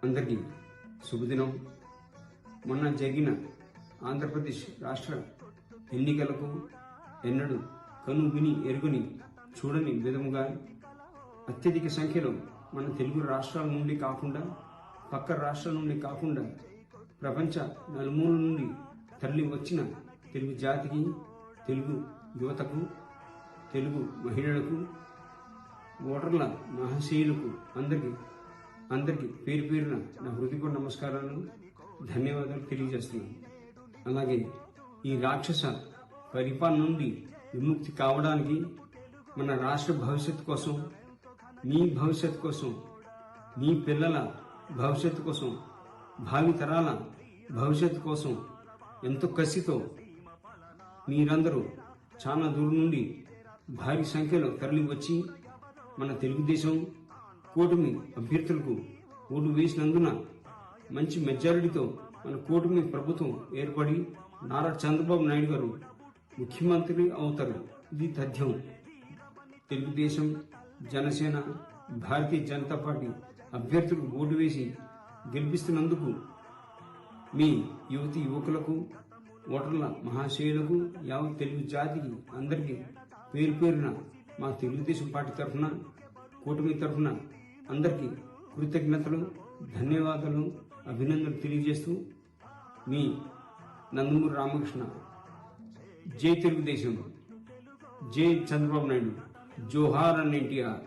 అందరికీ శుభదినం. మొన్న జరిగిన ఆంధ్రప్రదేశ్ రాష్ట్ర ఎన్నికలకు ఎన్నడూ కను విని ఎరుగుని చూడని విధముగా అత్యధిక సంఖ్యలో మన తెలుగు రాష్ట్రాల నుండి కాకుండా పక్క రాష్ట్రాల నుండి కాకుండా ప్రపంచ నలుమూల నుండి తరలి వచ్చిన తెలుగు జాతికి, తెలుగు యువతకు, తెలుగు మహిళలకు, ఓటర్ల మహాశయులకు అందరికీ పేరు పేరున నా హృదయపూర్వక నమస్కారాలు, ధన్యవాదాలు తెలియజేస్తున్నాను. అలాగే ఈ రాక్షస పరిపాలన నుండి విముక్తి కావడానికి మన రాష్ట్ర భవిష్యత్తు కోసం, మీ భవిష్యత్తు కోసం, మీ పిల్లల భవిష్యత్తు కోసం, భావి తరాల భవిష్యత్తు కోసం ఎంతో కసితో మీరందరూ చాలా దూరం నుండి భారీ సంఖ్యలో తరలి వచ్చి మన తెలుగుదేశం కూటమి అభ్యర్థులకు ఓటు వేసినందున మంచి మెజారిటీతో మన కూటమి ప్రభుత్వం ఏర్పడి నారా చంద్రబాబు నాయుడు గారు ముఖ్యమంత్రి అవుతారు. ఇది తథ్యం. తెలుగుదేశం, జనసేన, భారతీయ జనతా పార్టీ అభ్యర్థులకు ఓటు వేసి గెలిపిస్తున్నందుకు మీ యువతి యువకులకు, ఓటర్ల మహాశయులకు, యావత్ తెలుగు జాతికి అందరికీ పేరు పేరున మా తెలుగుదేశం పార్టీ తరఫున, కూటమి తరఫున అందరికీ కృతజ్ఞతలు, ధన్యవాదాలు, అభినందనలు తెలియజేస్తూ మీ నందమూరి రామకృష్ణ. జై తెలుగుదేశం, జై చంద్రబాబు నాయుడు, జోహార్ అన్న ఎన్టీఆర్.